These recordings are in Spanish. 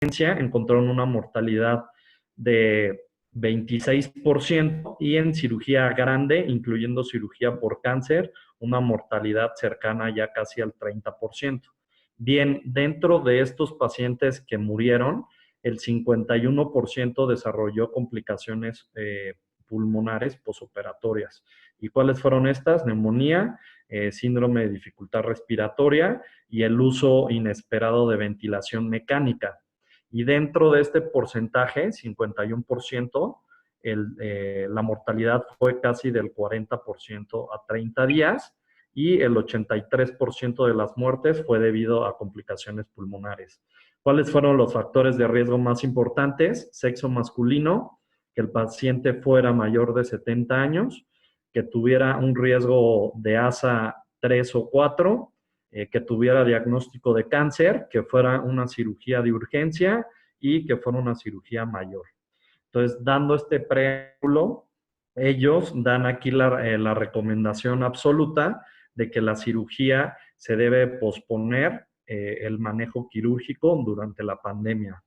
encontraron una mortalidad de 26% y en cirugía grande, incluyendo cirugía por cáncer, una mortalidad cercana ya casi al 30%. Bien, dentro de estos pacientes que murieron, el 51% desarrolló complicaciones pulmonares posoperatorias. ¿Y cuáles fueron estas? Neumonía, síndrome de dificultad respiratoria y el uso inesperado de ventilación mecánica. Y dentro de este porcentaje, 51%, la mortalidad fue casi del 40% a 30 días y el 83% de las muertes fue debido a complicaciones pulmonares. ¿Cuáles fueron los factores de riesgo más importantes? Sexo masculino, que el paciente fuera mayor de 70 años, que tuviera un riesgo de ASA 3 o 4, que tuviera diagnóstico de cáncer, que fuera una cirugía de urgencia y que fuera una cirugía mayor. Entonces, dando este preámbulo, ellos dan aquí la recomendación absoluta de que la cirugía se debe posponer el manejo quirúrgico durante la pandemia.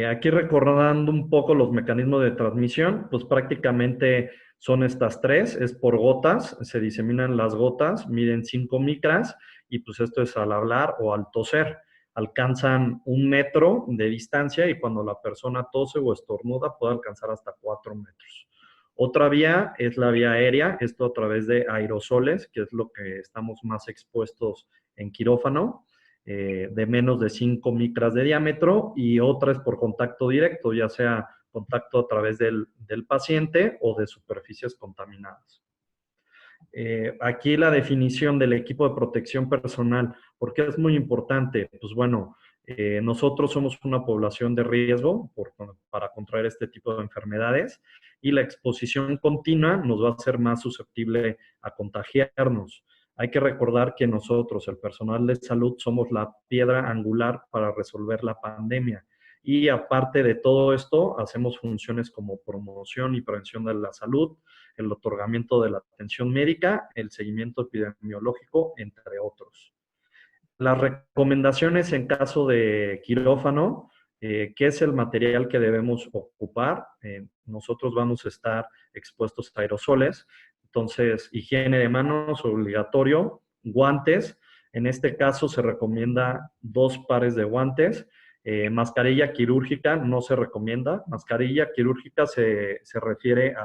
Aquí recordando un poco los mecanismos de transmisión, pues prácticamente son estas tres, es por gotas, se diseminan las gotas, miden 5 micras y pues esto es al hablar o al toser. Alcanzan 1 metro de distancia y cuando la persona tose o estornuda puede alcanzar hasta 4 metros. Otra vía es la vía aérea, esto a través de aerosoles, que es lo que estamos más expuestos en quirófano, de menos de 5 micras de diámetro, y otra es por contacto directo, ya sea contacto a través del paciente o de superficies contaminadas. Aquí la definición del equipo de protección personal, ¿por qué es muy importante? Pues bueno, nosotros somos una población de riesgo para contraer este tipo de enfermedades y la exposición continua nos va a hacer más susceptible a contagiarnos. Hay que recordar que nosotros, el personal de salud, somos la piedra angular para resolver la pandemia. Y aparte de todo esto, hacemos funciones como promoción y prevención de la salud, el otorgamiento de la atención médica, el seguimiento epidemiológico, entre otros. Las recomendaciones en caso de quirófano, ¿qué es el material que debemos ocupar? Nosotros vamos a estar expuestos a aerosoles, entonces higiene de manos obligatorio, guantes, en este caso se recomienda 2 pares de guantes, mascarilla quirúrgica no se recomienda, mascarilla quirúrgica se refiere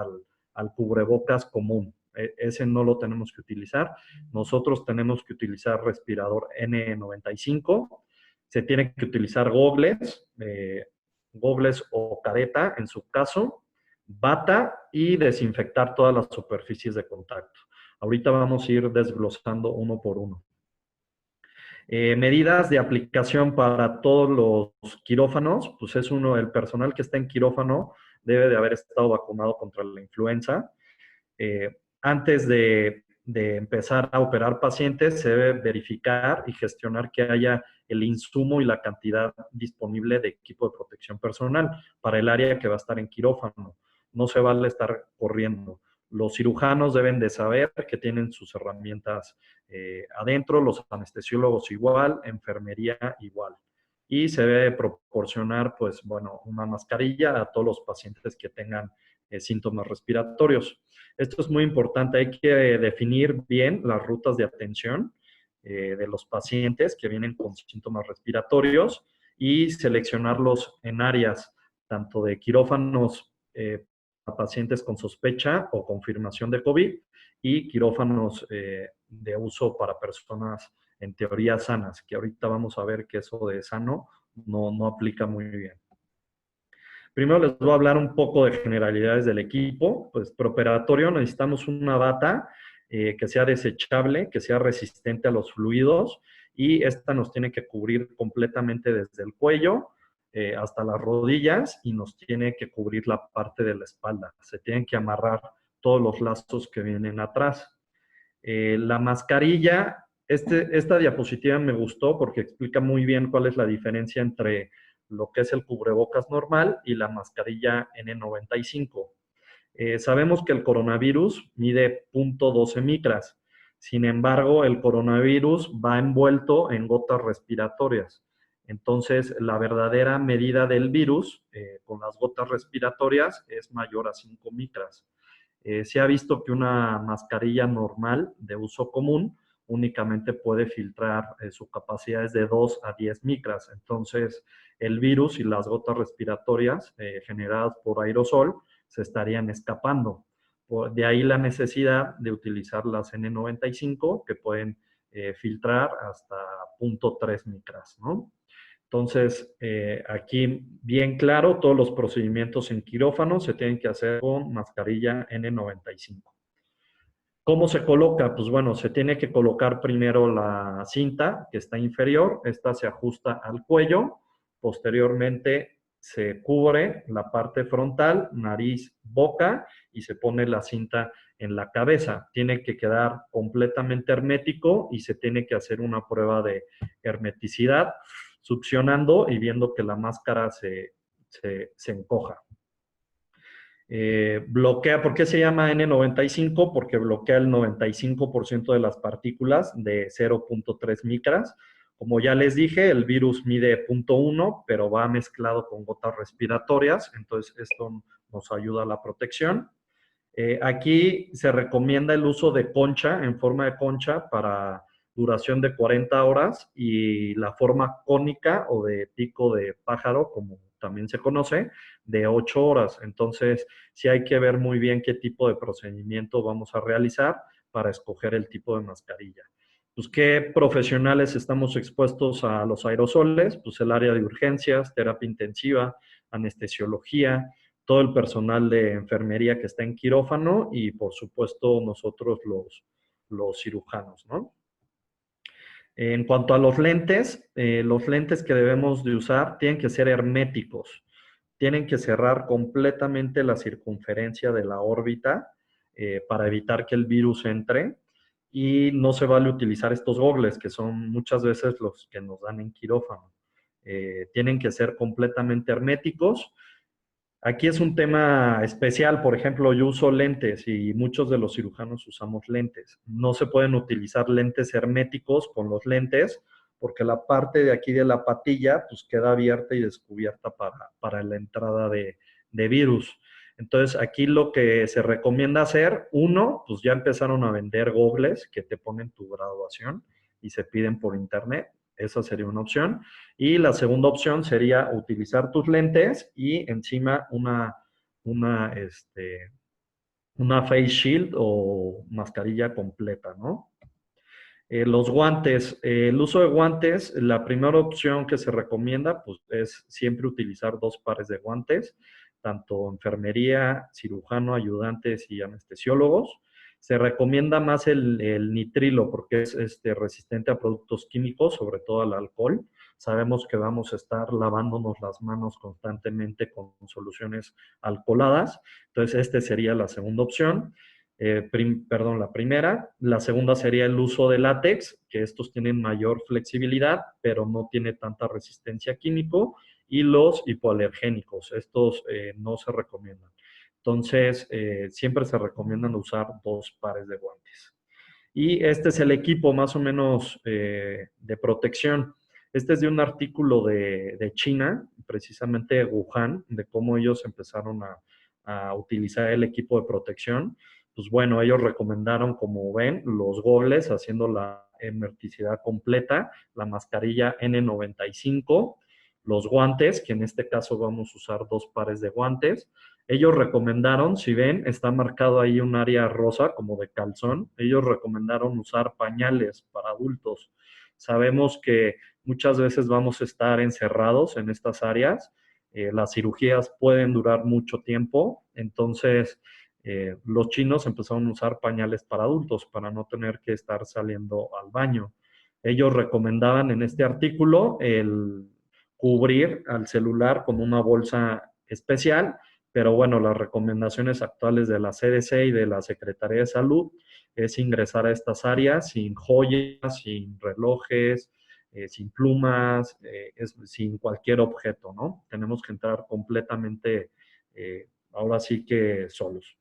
al cubrebocas común, ese no lo tenemos que utilizar. Nosotros tenemos que utilizar respirador N95, se tiene que utilizar gogles o careta en su caso, bata y desinfectar todas las superficies de contacto. Ahorita vamos a ir desglosando uno por uno. Medidas de aplicación para todos los quirófanos, pues es el personal que está en quirófano debe de haber estado vacunado contra la influenza. Antes de empezar a operar pacientes, se debe verificar y gestionar que haya el insumo y la cantidad disponible de equipo de protección personal para el área que va a estar en quirófano. No se vale estar corriendo. Los cirujanos deben de saber que tienen sus herramientas adentro, los anestesiólogos igual, enfermería igual. Y se debe proporcionar, pues, bueno, una mascarilla a todos los pacientes que tengan síntomas respiratorios. Esto es muy importante, hay que definir bien las rutas de atención de los pacientes que vienen con síntomas respiratorios y seleccionarlos en áreas tanto de quirófanos a pacientes con sospecha o confirmación de COVID y quirófanos de uso para personas en teoría sanas, que ahorita vamos a ver que eso de sano no aplica muy bien. Primero les voy a hablar un poco de generalidades del equipo. Pues preoperatorio necesitamos una bata que sea desechable, que sea resistente a los fluidos y esta nos tiene que cubrir completamente desde el cuello hasta las rodillas y nos tiene que cubrir la parte de la espalda. Se tienen que amarrar todos los lazos que vienen atrás. La mascarilla, esta diapositiva me gustó porque explica muy bien cuál es la diferencia entre lo que es el cubrebocas normal y la mascarilla N95. Sabemos que el coronavirus mide 0.12 micras. Sin embargo, el coronavirus va envuelto en gotas respiratorias. Entonces, la verdadera medida del virus con las gotas respiratorias es mayor a 5 micras. Se ha visto que una mascarilla normal de uso común únicamente puede filtrar, su capacidad es de 2 a 10 micras. Entonces, el virus y las gotas respiratorias generadas por aerosol se estarían escapando. De ahí la necesidad de utilizar las N95 que pueden filtrar hasta 0.3 micras, ¿no? Entonces, aquí bien claro, todos los procedimientos en quirófano se tienen que hacer con mascarilla N95. ¿Cómo se coloca? Pues bueno, se tiene que colocar primero la cinta que está inferior, esta se ajusta al cuello, posteriormente se cubre la parte frontal, nariz, boca y se pone la cinta en la cabeza. Tiene que quedar completamente hermético y se tiene que hacer una prueba de hermeticidad, succionando y viendo que la máscara se encoja. Bloquea, ¿por qué se llama N95? Porque bloquea el 95% de las partículas de 0.3 micras. Como ya les dije, el virus mide 0.1, pero va mezclado con gotas respiratorias, entonces esto nos ayuda a la protección. Aquí se recomienda el uso de concha, en forma de concha, para duración de 40 horas y la forma cónica o de pico de pájaro, como también se conoce, de 8 horas. Entonces, sí hay que ver muy bien qué tipo de procedimiento vamos a realizar para escoger el tipo de mascarilla. Pues, ¿qué profesionales estamos expuestos a los aerosoles? Pues el área de urgencias, terapia intensiva, anestesiología, todo el personal de enfermería que está en quirófano y, por supuesto, nosotros los cirujanos, ¿no? En cuanto a los lentes que debemos de usar tienen que ser herméticos, tienen que cerrar completamente la circunferencia de la órbita para evitar que el virus entre y no se vale utilizar estos gogles que son muchas veces los que nos dan en quirófano. Tienen que ser completamente herméticos. Aquí es un tema especial, por ejemplo, yo uso lentes y muchos de los cirujanos usamos lentes. No se pueden utilizar lentes herméticos con los lentes porque la parte de aquí de la patilla pues queda abierta y descubierta para la entrada de virus. Entonces aquí lo que se recomienda hacer, uno, pues ya empezaron a vender gogles que te ponen tu graduación y se piden por internet. Esa sería una opción. Y la segunda opción sería utilizar tus lentes y encima una face shield o mascarilla completa, ¿no? Los guantes, el uso de guantes, la primera opción que se recomienda pues, es siempre utilizar 2 pares de guantes, tanto enfermería, cirujano, ayudantes y anestesiólogos. Se recomienda más el nitrilo porque es resistente a productos químicos, sobre todo al alcohol. Sabemos que vamos a estar lavándonos las manos constantemente con soluciones alcoholadas, entonces sería la segunda opción. La primera. La segunda sería el uso de látex, que estos tienen mayor flexibilidad, pero no tiene tanta resistencia químico. Y los hipoalergénicos, estos no se recomiendan. Entonces, siempre se recomiendan usar 2 pares de guantes. Y este es el equipo más o menos de protección. Este es de un artículo de China, precisamente de Wuhan, de cómo ellos empezaron a utilizar el equipo de protección. Pues bueno, ellos recomendaron, como ven, los gobles haciendo la hermeticidad completa, la mascarilla N95, los guantes, que en este caso vamos a usar 2 pares de guantes. Ellos recomendaron, si ven, está marcado ahí un área rosa como de calzón. Ellos recomendaron usar pañales para adultos. Sabemos que muchas veces vamos a estar encerrados en estas áreas. Las cirugías pueden durar mucho tiempo. Entonces, los chinos empezaron a usar pañales para adultos para no tener que estar saliendo al baño. Ellos recomendaban en este artículo el cubrir al celular con una bolsa especial, pero bueno, las recomendaciones actuales de la CDC y de la Secretaría de Salud es ingresar a estas áreas sin joyas, sin relojes, sin plumas, sin cualquier objeto, ¿no? Tenemos que entrar completamente, ahora sí que solos.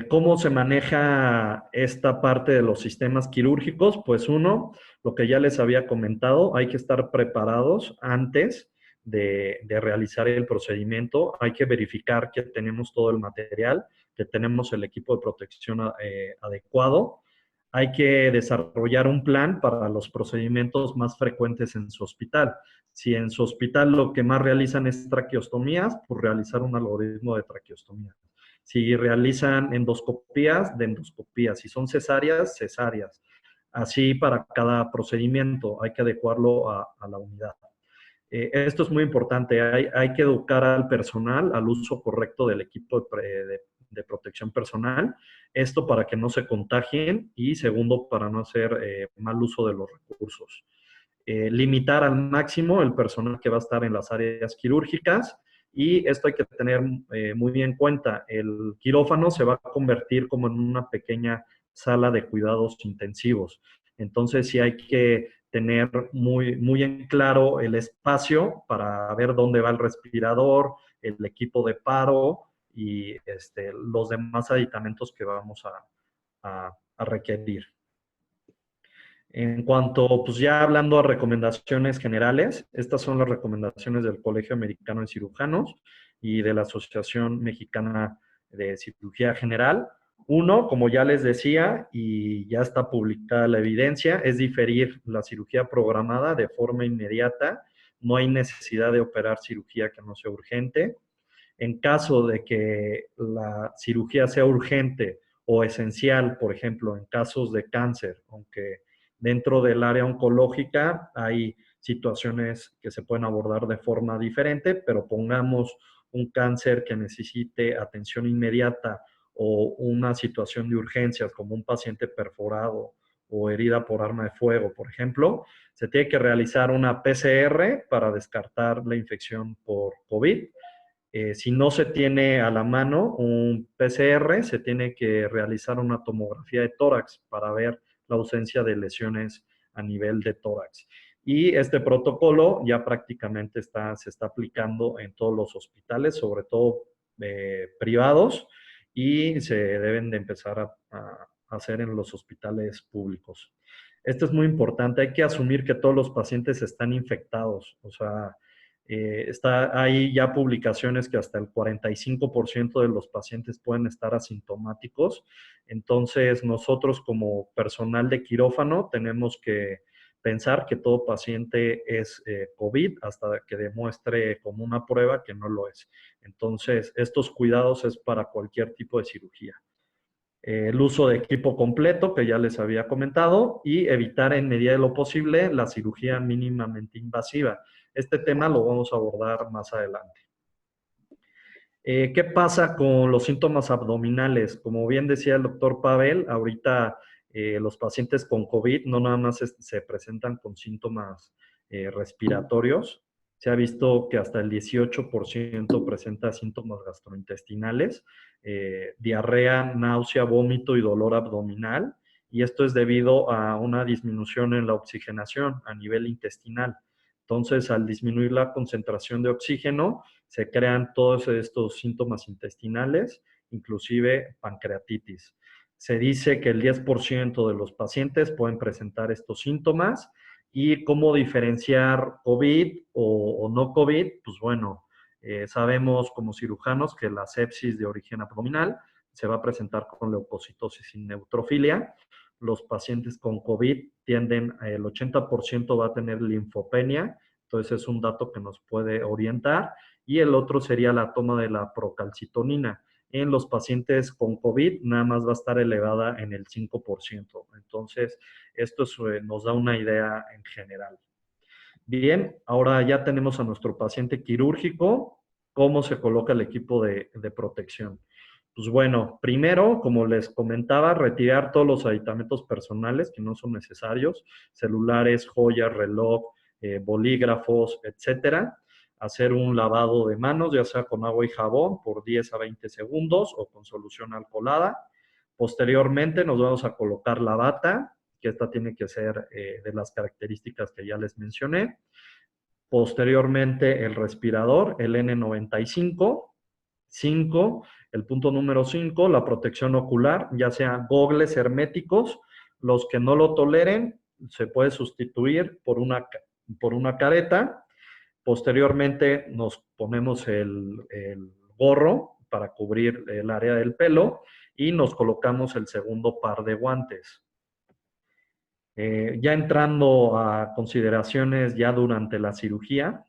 ¿Cómo se maneja esta parte de los sistemas quirúrgicos? Pues uno, lo que ya les había comentado, hay que estar preparados antes de realizar el procedimiento. Hay que verificar que tenemos todo el material, que tenemos el equipo de protección adecuado. Hay que desarrollar un plan para los procedimientos más frecuentes en su hospital. Si en su hospital lo que más realizan es traqueostomías, pues realizar un algoritmo de traqueostomía. Si realizan endoscopías, de endoscopías. Si son cesáreas, cesáreas. Así para cada procedimiento hay que adecuarlo a la unidad. Esto es muy importante. Hay que educar al personal al uso correcto del equipo de protección personal. Esto para que no se contagien y segundo, para no hacer mal uso de los recursos. Limitar al máximo el personal que va a estar en las áreas quirúrgicas y esto hay que tener muy bien en cuenta. El quirófano se va a convertir como en una pequeña sala de cuidados intensivos. Entonces sí hay que tener muy en claro el espacio para ver dónde va el respirador, el equipo de paro y los demás aditamentos que vamos a requerir. En cuanto, pues ya hablando a recomendaciones generales, estas son las recomendaciones del Colegio Americano de Cirujanos y de la Asociación Mexicana de Cirugía General. Uno, como ya les decía, y ya está publicada la evidencia, es diferir la cirugía programada de forma inmediata. No hay necesidad de operar cirugía que no sea urgente. En caso de que la cirugía sea urgente o esencial, por ejemplo, en casos de cáncer, aunque dentro del área oncológica hay situaciones que se pueden abordar de forma diferente, pero pongamos un cáncer que necesite atención inmediata o una situación de urgencias como un paciente perforado o herida por arma de fuego, por ejemplo, se tiene que realizar una PCR para descartar la infección por COVID. Si no se tiene a la mano un PCR, se tiene que realizar una tomografía de tórax para ver la ausencia de lesiones a nivel de tórax. Y este protocolo ya prácticamente se está aplicando en todos los hospitales, sobre todo privados, y se deben de empezar a hacer en los hospitales públicos. Esto es muy importante, hay que asumir que todos los pacientes están infectados, o sea, hay ya publicaciones que hasta el 45% de los pacientes pueden estar asintomáticos. Entonces, nosotros como personal de quirófano tenemos que pensar que todo paciente es COVID hasta que demuestre como una prueba que no lo es. Entonces, estos cuidados es para cualquier tipo de cirugía. El uso de equipo completo, que ya les había comentado, y evitar en medida de lo posible la cirugía mínimamente invasiva. Este tema lo vamos a abordar más adelante. ¿Qué pasa con los síntomas abdominales? Como bien decía el doctor Pavel, ahorita los pacientes con COVID no nada más se presentan con síntomas respiratorios. Se ha visto que hasta el 18% presenta síntomas gastrointestinales, diarrea, náusea, vómito y dolor abdominal. Y esto es debido a una disminución en la oxigenación a nivel intestinal. Entonces, al disminuir la concentración de oxígeno, se crean todos estos síntomas intestinales, inclusive pancreatitis. Se dice que el 10% de los pacientes pueden presentar estos síntomas y cómo diferenciar COVID o no COVID, pues bueno, sabemos como cirujanos que la sepsis de origen abdominal se va a presentar con leucocitosis y neutrofilia. Los pacientes con COVID el 80% va a tener linfopenia, entonces es un dato que nos puede orientar. Y el otro sería la toma de la procalcitonina. En los pacientes con COVID nada más va a estar elevada en el 5%. Entonces, esto nos da una idea en general. Bien, ahora ya tenemos a nuestro paciente quirúrgico. ¿Cómo se coloca el equipo de protección? Pues bueno, primero, como les comentaba, retirar todos los aditamentos personales que no son necesarios, celulares, joyas, reloj, bolígrafos, etcétera. Hacer un lavado de manos, ya sea con agua y jabón, por 10 a 20 segundos o con solución alcoholada. Posteriormente nos vamos a colocar la bata, que esta tiene que ser de las características que ya les mencioné. Posteriormente el respirador, el N95. El punto número 5, la protección ocular, ya sea gogles herméticos. Los que no lo toleren, se puede sustituir por una careta. Posteriormente nos ponemos el gorro para cubrir el área del pelo y nos colocamos el segundo par de guantes. Ya entrando a consideraciones ya durante la cirugía.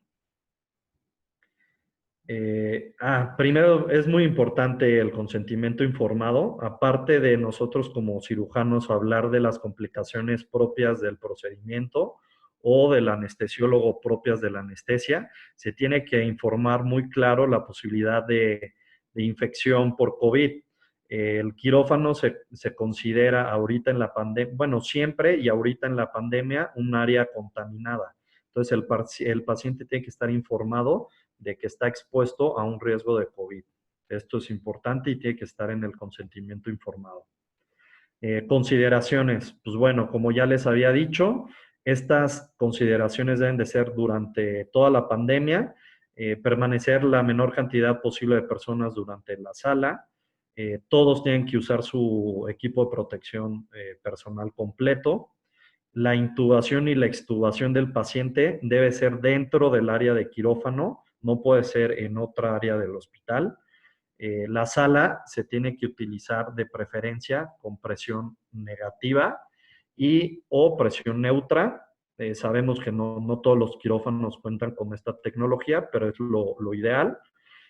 Primero, es muy importante el consentimiento informado. Aparte de nosotros como cirujanos hablar de las complicaciones propias del procedimiento o del anestesiólogo propias de la anestesia, se tiene que informar muy claro la posibilidad de infección por COVID. El quirófano se considera ahorita en la pandemia, bueno, siempre y ahorita en la pandemia, un área contaminada. Entonces, el paciente tiene que estar informado de que está expuesto a un riesgo de COVID. Esto es importante y tiene que estar en el consentimiento informado. Consideraciones. Pues bueno, como ya les había dicho, estas consideraciones deben de ser durante toda la pandemia, permanecer la menor cantidad posible de personas durante la sala, todos tienen que usar su equipo de protección personal completo. La intubación y la extubación del paciente debe ser dentro del área de quirófano, no puede ser en otra área del hospital. La sala se tiene que utilizar de preferencia con presión negativa y o presión neutra. Sabemos que no todos los quirófanos cuentan con esta tecnología, pero es lo ideal.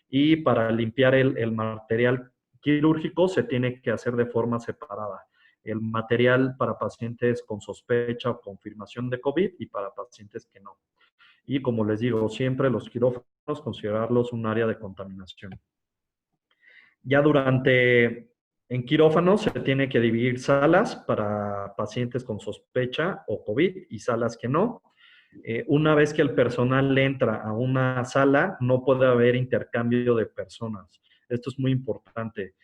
Y para limpiar el material quirúrgico se tiene que hacer de forma separada. El material para pacientes con sospecha o confirmación de COVID y para pacientes que no. Y como les digo, siempre los quirófanos considerarlos un área de contaminación. Ya en quirófanos se tiene que dividir salas para pacientes con sospecha o COVID y salas que no. Una vez que el personal entra a una sala, no puede haber intercambio de personas. Esto es muy importante.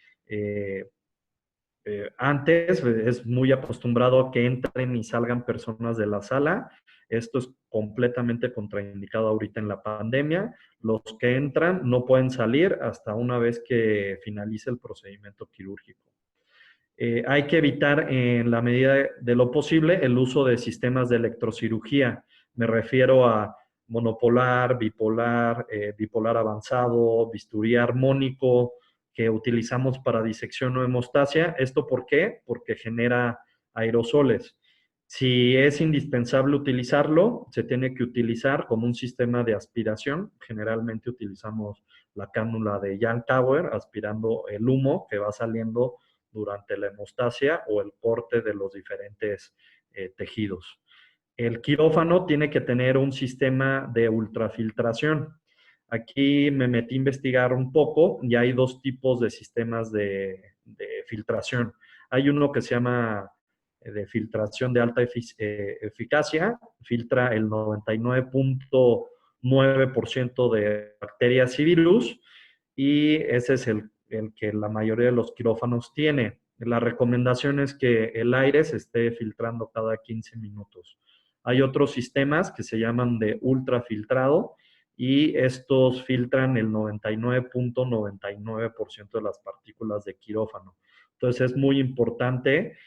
Antes es muy acostumbrado a que entren y salgan personas de la sala. Esto es completamente contraindicado ahorita en la pandemia. Los que entran no pueden salir hasta una vez que finalice el procedimiento quirúrgico. Hay que evitar en la medida de lo posible el uso de sistemas de electrocirugía. Me refiero a monopolar, bipolar, bipolar avanzado, bisturí armónico que utilizamos para disección o hemostasia. ¿Esto por qué? Porque genera aerosoles. Si es indispensable utilizarlo, se tiene que utilizar con un sistema de aspiración. Generalmente utilizamos la cánula de Young Tower aspirando el humo que va saliendo durante la hemostasia o el corte de los diferentes tejidos. El quirófano tiene que tener un sistema de ultrafiltración. Aquí me metí a investigar un poco y hay dos tipos de sistemas de filtración. Hay uno que se llama de filtración de alta eficacia, filtra el 99.9% de bacterias y virus y ese es el que la mayoría de los quirófanos tiene. La recomendación es que el aire se esté filtrando cada 15 minutos. Hay otros sistemas que se llaman de ultrafiltrado y estos filtran el 99.99% de las partículas de quirófano. Entonces es muy importante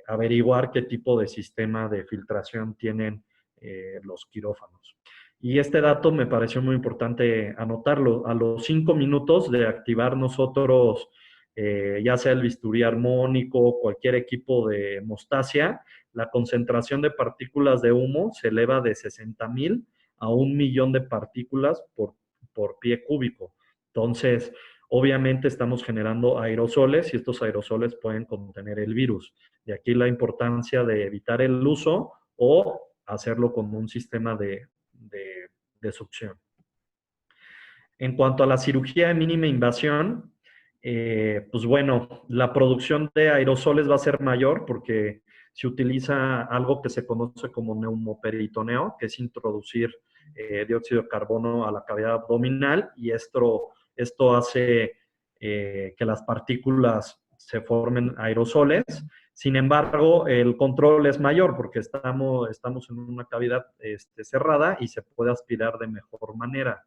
averiguar qué tipo de sistema de filtración tienen los quirófanos. Y este dato me pareció muy importante anotarlo. A los 5 minutos de activar nosotros, ya sea el bisturí armónico, cualquier equipo de hemostasia, la concentración de partículas de humo se eleva de 60,000 a 1,000,000 de partículas por pie cúbico. Entonces, obviamente estamos generando aerosoles y estos aerosoles pueden contener el virus. De aquí la importancia de evitar el uso o hacerlo con un sistema de succión. En cuanto a la cirugía de mínima invasión, pues bueno, la producción de aerosoles va a ser mayor porque se utiliza algo que se conoce como neumoperitoneo, que es introducir dióxido de carbono a la cavidad abdominal y esto hace que las partículas se formen aerosoles. Sin embargo, el control es mayor porque estamos en una cavidad cerrada y se puede aspirar de mejor manera.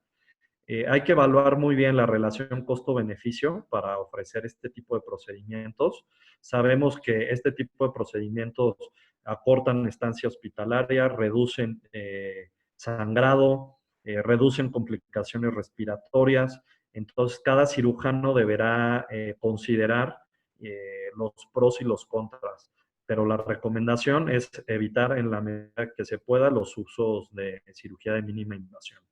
Hay que evaluar muy bien la relación costo-beneficio para ofrecer este tipo de procedimientos. Sabemos que este tipo de procedimientos acortan estancia hospitalaria, reducen sangrado, reducen complicaciones respiratorias. Entonces, cada cirujano deberá considerar los pros y los contras. Pero la recomendación es evitar en la medida que se pueda los usos de cirugía de mínima invasión.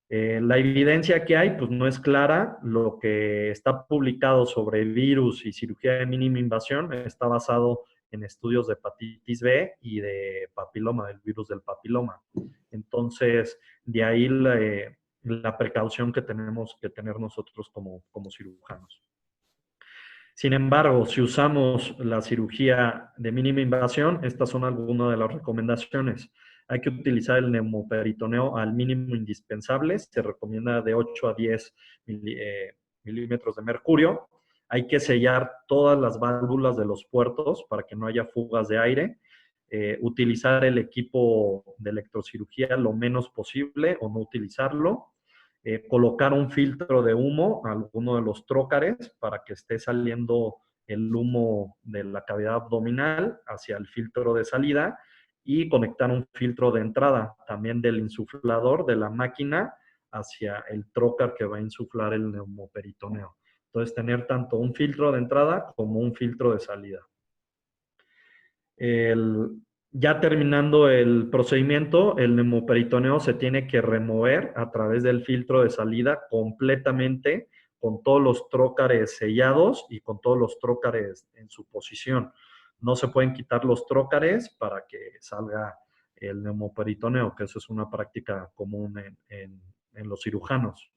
La evidencia que hay, pues no es clara. Lo que está publicado sobre virus y cirugía de mínima invasión está basado en estudios de hepatitis B y de papiloma, del virus del papiloma. Entonces, de ahí la precaución que tenemos que tener nosotros como cirujanos. Sin embargo, si usamos la cirugía de mínima invasión, estas son algunas de las recomendaciones. Hay que utilizar el neumoperitoneo al mínimo indispensable. Se recomienda de 8 a 10 milímetros de mercurio. Hay que sellar todas las válvulas de los puertos para que no haya fugas de aire. Utilizar el equipo de electrocirugía lo menos posible o no utilizarlo. Colocar un filtro de humo a alguno de los trócares para que esté saliendo el humo de la cavidad abdominal hacia el filtro de salida y conectar un filtro de entrada también del insuflador de la máquina hacia el trócar que va a insuflar el neumoperitoneo. Entonces, tener tanto un filtro de entrada como un filtro de salida. Ya terminando el procedimiento, el neumoperitoneo se tiene que remover a través del filtro de salida completamente, con todos los trócares sellados y con todos los trócares en su posición. No se pueden quitar los trócares para que salga el neumoperitoneo, que eso es una práctica común en los cirujanos.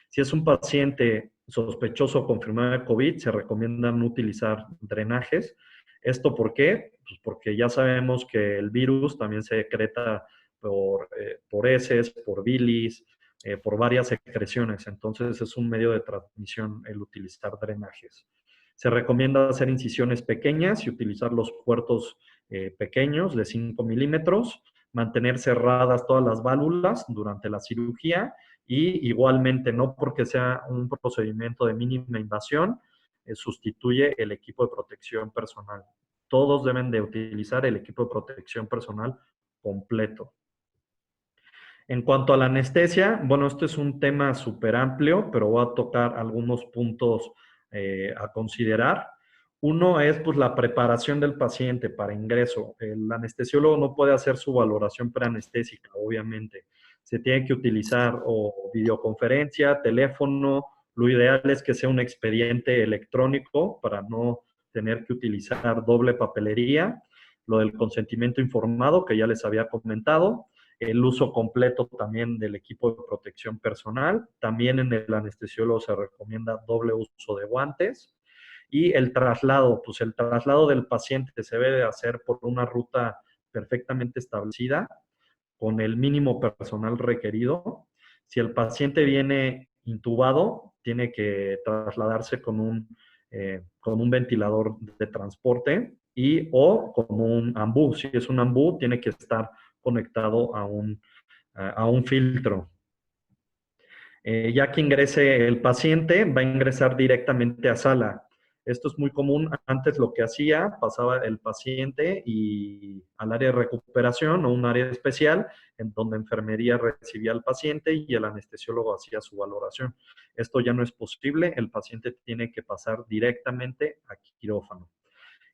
Si es un paciente sospechoso o confirmado de COVID, se recomienda no utilizar drenajes. ¿Esto por qué? Pues porque ya sabemos que el virus también se secreta por heces, por bilis, por varias secreciones. Entonces es un medio de transmisión el utilizar drenajes. Se recomienda hacer incisiones pequeñas y utilizar los puertos pequeños de 5 milímetros, mantener cerradas todas las válvulas durante la cirugía y igualmente no porque sea un procedimiento de mínima invasión, sustituye el equipo de protección personal. Todos deben de utilizar el equipo de protección personal completo. En cuanto a la anestesia, bueno, este es un tema súper amplio, pero voy a tocar algunos puntos a considerar. Uno es pues, la preparación del paciente para ingreso. El anestesiólogo no puede hacer su valoración preanestésica, obviamente. Se tiene que utilizar o videoconferencia, teléfono. Lo ideal es que sea un expediente electrónico para no tener que utilizar doble papelería. Lo del consentimiento informado, que ya les había comentado, el uso completo también del equipo de protección personal. También en el anestesiólogo se recomienda doble uso de guantes. Y el traslado, pues el traslado del paciente se debe de hacer por una ruta perfectamente establecida, con el mínimo personal requerido. Si el paciente viene intubado, tiene que trasladarse con un ventilador de transporte y o como un ambú. Si es un ambú, tiene que estar conectado a un filtro. Ya que ingrese el paciente, va a ingresar directamente a sala. Esto es muy común. Antes lo que hacía, pasaba el paciente y al área de recuperación o un área especial en donde enfermería recibía al paciente y el anestesiólogo hacía su valoración. Esto ya no es posible. El paciente tiene que pasar directamente a quirófano.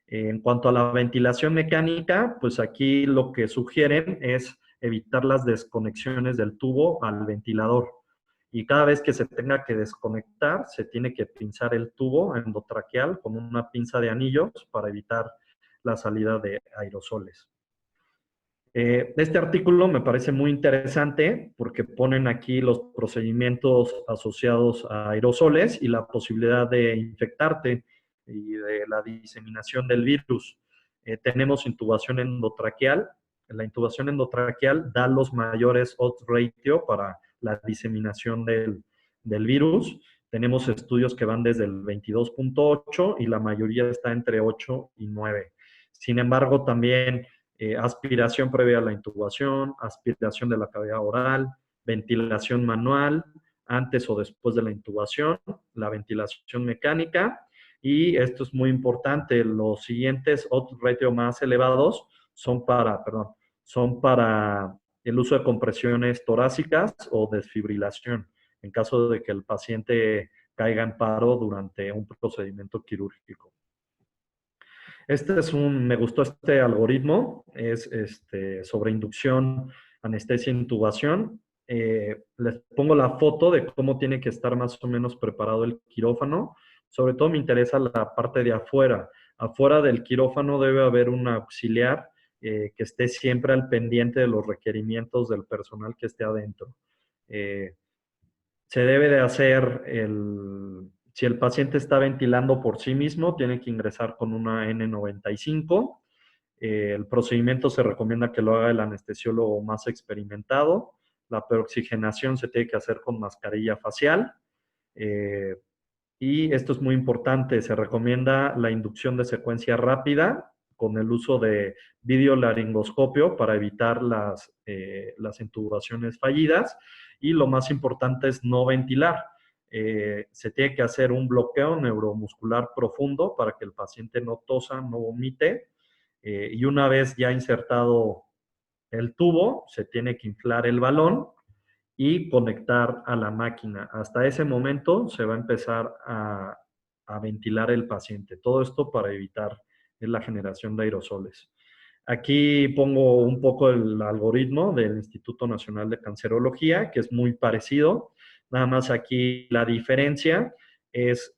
En cuanto a la ventilación mecánica, pues aquí lo que sugieren es evitar las desconexiones del tubo al ventilador. Y cada vez que se tenga que desconectar, se tiene que pinzar el tubo endotraqueal con una pinza de anillos para evitar la salida de aerosoles. Este artículo me parece muy interesante porque ponen aquí los procedimientos asociados a aerosoles y la posibilidad de infectarte y de la diseminación del virus. Tenemos intubación endotraqueal. La intubación endotraqueal da los mayores odds ratio para la diseminación del virus. Tenemos estudios que van desde el 22.8 y la mayoría está entre 8 y 9. Sin embargo, también aspiración previa a la intubación, aspiración de la cavidad oral, ventilación manual, antes o después de la intubación, la ventilación mecánica, y esto es muy importante, los siguientes odds ratio más elevados son para el uso de compresiones torácicas o desfibrilación, en caso de que el paciente caiga en paro durante un procedimiento quirúrgico. Me gustó este algoritmo, es sobre inducción, anestesia, intubación. Les pongo la foto de cómo tiene que estar más o menos preparado el quirófano. Sobre todo me interesa la parte de afuera. Afuera del quirófano debe haber un auxiliar que esté siempre al pendiente de los requerimientos del personal que esté adentro. Se debe de hacer si el paciente está ventilando por sí mismo, tiene que ingresar con una N95. El procedimiento se recomienda que lo haga el anestesiólogo más experimentado. La preoxigenación se tiene que hacer con mascarilla facial. Y esto es muy importante, se recomienda la inducción de secuencia rápida con el uso de videolaringoscopio para evitar las intubaciones fallidas. Y lo más importante es no ventilar. Se tiene que hacer un bloqueo neuromuscular profundo para que el paciente no tosa, no vomite. Y una vez ya insertado el tubo, se tiene que inflar el balón y conectar a la máquina. Hasta ese momento se va a empezar a ventilar el paciente. Todo esto para evitar la generación de aerosoles. Aquí pongo un poco el algoritmo del Instituto Nacional de Cancerología, que es muy parecido. Nada más aquí la diferencia es,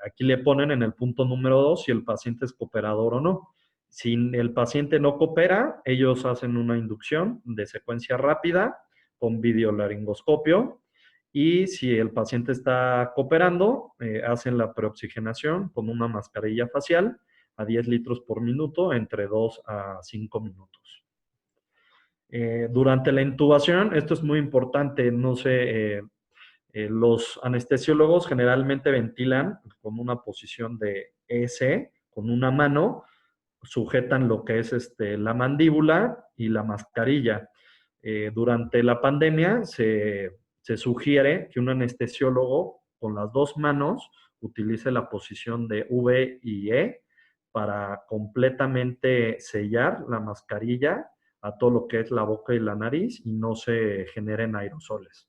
aquí le ponen en el punto número 2 si el paciente es cooperador o no. Si el paciente no coopera, ellos hacen una inducción de secuencia rápida con videolaringoscopio, y si el paciente está cooperando, hacen la preoxigenación con una mascarilla facial a 10 litros por minuto, entre 2 a 5 minutos. Durante la intubación, esto es muy importante, no sé, los anestesiólogos generalmente ventilan con una posición de S, con una mano, sujetan lo que es la mandíbula y la mascarilla. Durante la pandemia se sugiere que un anestesiólogo con las dos manos utilice la posición de V y E para completamente sellar la mascarilla a todo lo que es la boca y la nariz y no se generen aerosoles.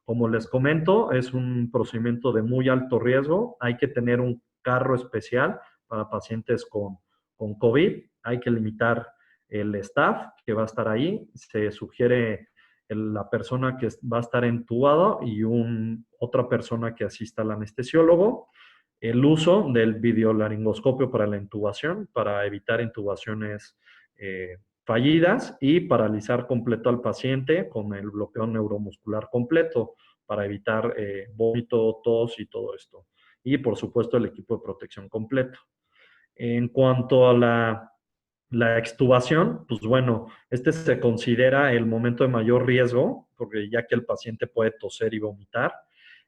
Como les comento, es un procedimiento de muy alto riesgo. Hay que tener un carro especial para pacientes con COVID. Hay que limitar el staff que va a estar ahí. Se sugiere la persona que va a estar entubado y otra persona que asista al anestesiólogo. El uso del videolaringoscopio para la intubación, para evitar intubaciones fallidas, y paralizar completo al paciente con el bloqueo neuromuscular completo para evitar vómito, tos y todo esto. Y por supuesto el equipo de protección completo. En cuanto a la extubación, pues bueno, se considera el momento de mayor riesgo, porque ya que el paciente puede toser y vomitar.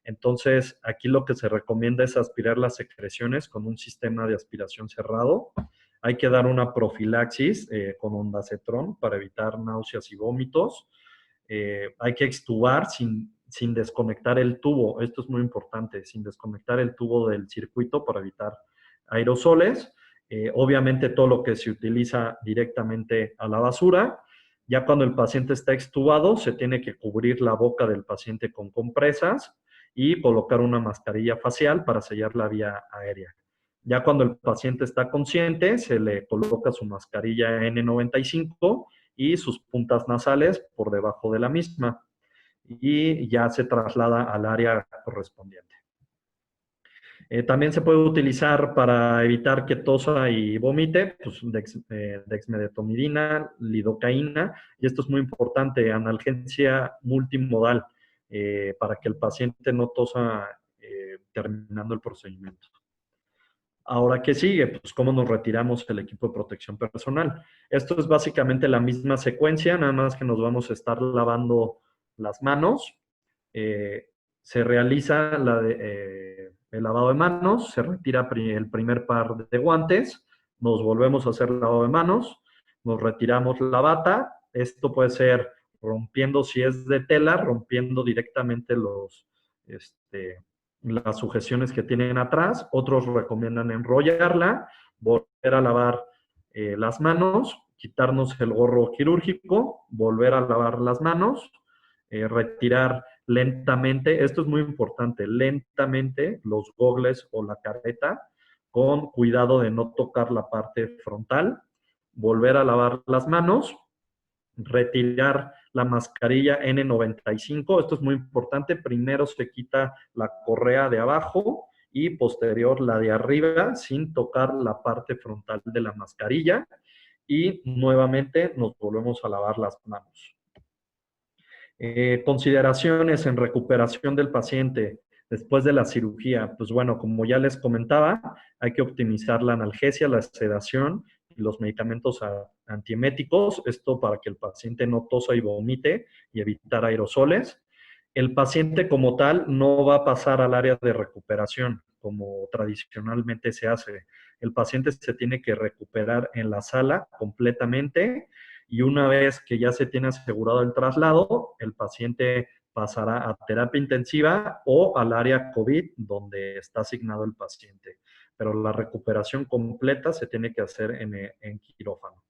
Entonces, aquí lo que se recomienda es aspirar las secreciones con un sistema de aspiración cerrado. Hay que dar una profilaxis con ondansetron para evitar náuseas y vómitos. Hay que extubar sin desconectar el tubo. Esto es muy importante, sin desconectar el tubo del circuito para evitar aerosoles. Obviamente todo lo que se utiliza directamente a la basura. Ya cuando el paciente está extubado, se tiene que cubrir la boca del paciente con compresas y colocar una mascarilla facial para sellar la vía aérea. Ya cuando el paciente está consciente, se le coloca su mascarilla N95 y sus puntas nasales por debajo de la misma, y ya se traslada al área correspondiente. También se puede utilizar para evitar que tosa y vomite, pues dexmedetomidina, lidocaína, y esto es muy importante, analgesia multimodal, para que el paciente no tosa terminando el procedimiento. Ahora, ¿qué sigue? Pues cómo nos retiramos el equipo de protección personal. Esto es básicamente la misma secuencia, nada más que nos vamos a estar lavando las manos. Se realiza el lavado de manos, se retira el primer par de guantes, nos volvemos a hacer el lavado de manos, nos retiramos la bata. Esto puede ser rompiendo, si es de tela, rompiendo directamente las sujeciones que tienen atrás, otros recomiendan enrollarla, volver a lavar las manos, quitarnos el gorro quirúrgico, volver a lavar las manos, retirar lentamente, esto es muy importante, lentamente los gogles o la careta, con cuidado de no tocar la parte frontal, volver a lavar las manos, retirar la mascarilla N95, esto es muy importante, primero se quita la correa de abajo y posterior la de arriba sin tocar la parte frontal de la mascarilla y nuevamente nos volvemos a lavar las manos. Consideraciones en recuperación del paciente después de la cirugía. Pues bueno, como ya les comentaba, hay que optimizar la analgesia, la sedación y los medicamentos antieméticos, esto para que el paciente no tosa y vomite y evitar aerosoles. El paciente como tal no va a pasar al área de recuperación, como tradicionalmente se hace. El paciente se tiene que recuperar en la sala completamente y una vez que ya se tiene asegurado el traslado, el paciente pasará a terapia intensiva o al área COVID donde está asignado el paciente. Pero la recuperación completa se tiene que hacer en quirófano.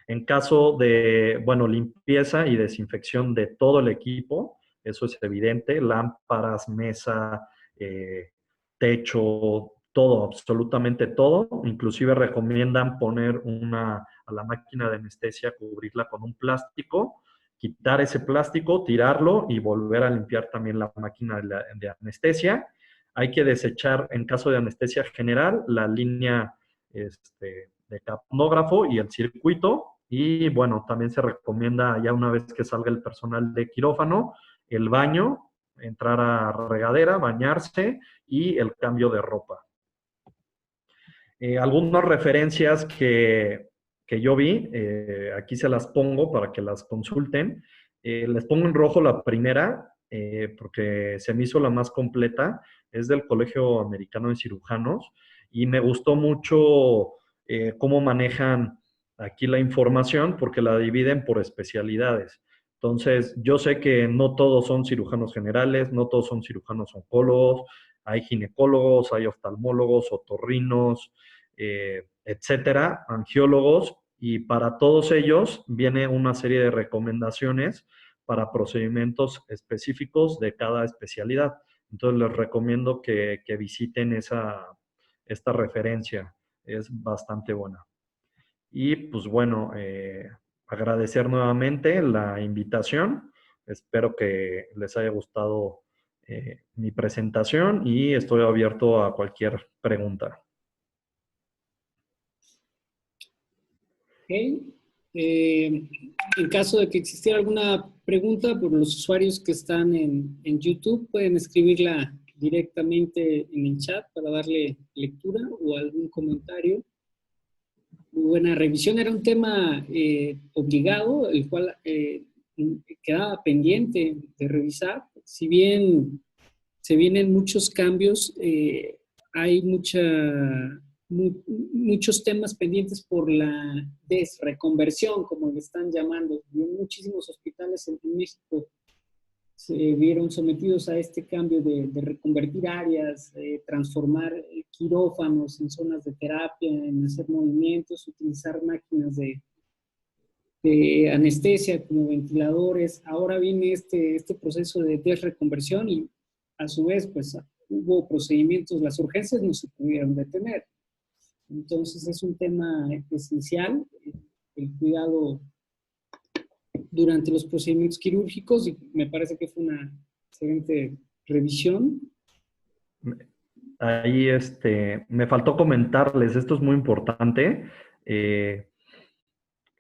En caso de, bueno, limpieza y desinfección de todo el equipo, eso es evidente, lámparas, mesa, techo, todo, absolutamente todo. Inclusive recomiendan poner a la máquina de anestesia, cubrirla con un plástico, quitar ese plástico, tirarlo y volver a limpiar también la máquina de anestesia. Hay que desechar, en caso de anestesia general, la línea de capnógrafo y el circuito. Y bueno, también se recomienda ya una vez que salga el personal de quirófano, el baño, entrar a regadera, bañarse y el cambio de ropa. Algunas referencias que yo vi, aquí se las pongo para que las consulten. Les pongo en rojo la primera, porque se me hizo la más completa, es del Colegio Americano de Cirujanos, y me gustó mucho cómo manejan aquí la información, porque la dividen por especialidades. Entonces, yo sé que no todos son cirujanos generales, no todos son cirujanos oncólogos, hay ginecólogos, hay oftalmólogos, otorrinos, etcétera, angiólogos, y para todos ellos viene una serie de recomendaciones para procedimientos específicos de cada especialidad. Entonces les recomiendo que visiten esta referencia, es bastante buena. Y pues bueno, agradecer nuevamente la invitación. Espero que les haya gustado mi presentación y estoy abierto a cualquier pregunta. Ok. En caso de que existiera alguna pregunta por los usuarios que están en YouTube, pueden escribirla directamente en el chat para darle lectura o algún comentario. Muy buena revisión. Era un tema obligado, el cual quedaba pendiente de revisar. Si bien se vienen muchos cambios, hay muchos temas pendientes por la desreconversión, como le están llamando. Muchísimos hospitales en México se vieron sometidos a este cambio de reconvertir áreas, transformar quirófanos en zonas de terapia, en hacer movimientos, utilizar máquinas de anestesia como ventiladores. Ahora viene este proceso de desreconversión y a su vez pues hubo procedimientos, las urgencias no se pudieron detener. Entonces es un tema esencial, el cuidado durante los procedimientos quirúrgicos, y me parece que fue una excelente revisión. Ahí me faltó comentarles, esto es muy importante.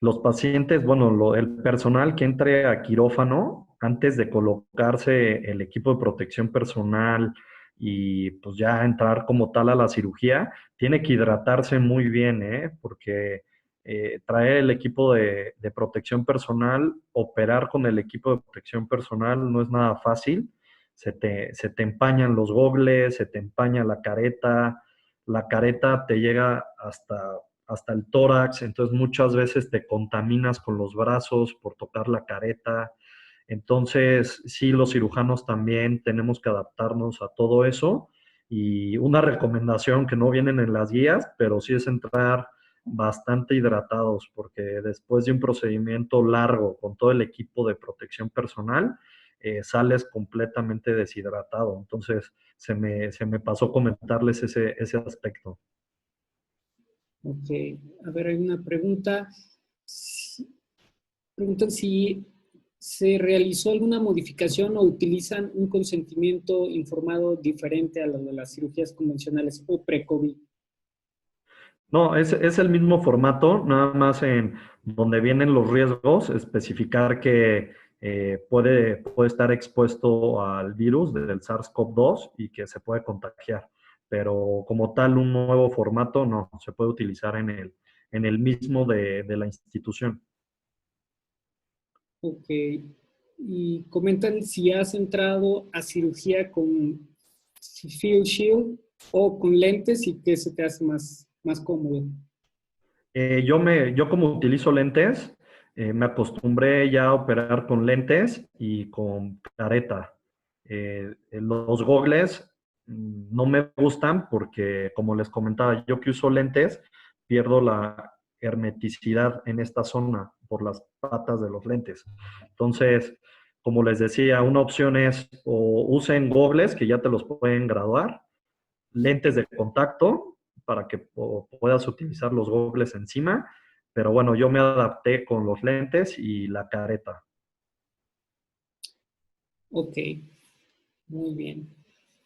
Los pacientes, bueno, el personal que entre a quirófano, antes de colocarse el equipo de protección personal y pues ya entrar como tal a la cirugía, tiene que hidratarse muy bien, porque traer el equipo de protección personal, operar con el equipo de protección personal no es nada fácil. Se te empañan los gogles, se te empaña la careta te llega hasta el tórax, entonces muchas veces te contaminas con los brazos por tocar la careta. Entonces, sí, los cirujanos también tenemos que adaptarnos a todo eso. Y una recomendación que no vienen en las guías, pero sí es entrar bastante hidratados, porque después de un procedimiento largo con todo el equipo de protección personal, sales completamente deshidratado. Entonces, se me pasó comentarles ese aspecto. Ok, a ver, hay una pregunta. Preguntan si se realizó alguna modificación o utilizan un consentimiento informado diferente a lo de las cirugías convencionales o pre-COVID. No, es el mismo formato, nada más en donde vienen los riesgos, especificar que puede estar expuesto al virus del SARS-CoV-2 y que se puede contagiar. Pero como tal, un nuevo formato no, se puede utilizar en el mismo de la institución. Ok. Y comentan si has entrado a cirugía con Field Shield o con lentes y qué se te hace más cómodo. Yo como utilizo lentes, me acostumbré ya a operar con lentes y con careta. Los gogles no me gustan porque, como les comentaba, yo que uso lentes, pierdo la hermeticidad en esta zona por las patas de los lentes. Entonces, como les decía, una opción es o usen gogles que ya te los pueden graduar, lentes de contacto para que puedas utilizar los gogles encima, pero bueno, yo me adapté con los lentes y la careta. Ok, muy bien.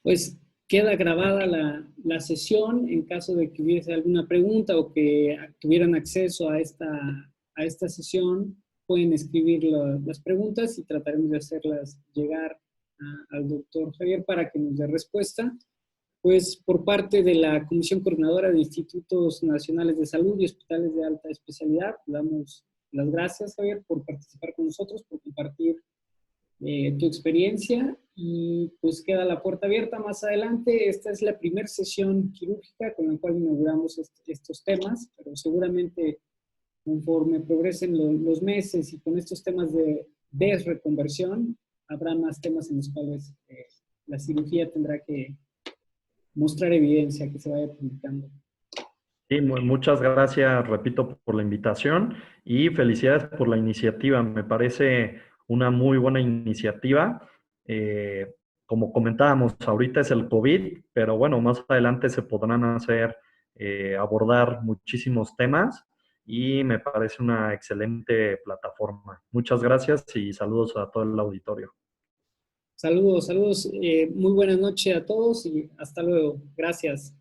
Pues queda grabada la sesión en caso de que hubiese alguna pregunta o que tuvieran acceso a esta sesión, pueden escribir las preguntas y trataremos de hacerlas llegar al doctor Javier para que nos dé respuesta. Pues por parte de la Comisión Coordinadora de Institutos Nacionales de Salud y Hospitales de Alta Especialidad, damos las gracias, Javier, por participar con nosotros, por compartir tu experiencia y pues queda la puerta abierta más adelante. Esta es la primera sesión quirúrgica con la cual inauguramos estos temas, pero seguramente conforme progresen los meses y con estos temas de desreconversión, habrá más temas en los cuales la cirugía tendrá que mostrar evidencia que se vaya publicando. Sí, muchas gracias, repito, por la invitación y felicidades por la iniciativa. Me parece una muy buena iniciativa. Eh, Como comentábamos, ahorita es el COVID, pero bueno, más adelante se podrán abordar muchísimos temas y me parece una excelente plataforma. Muchas gracias y saludos a todo el auditorio. Saludos, saludos. Muy buenas noches a todos y hasta luego. Gracias.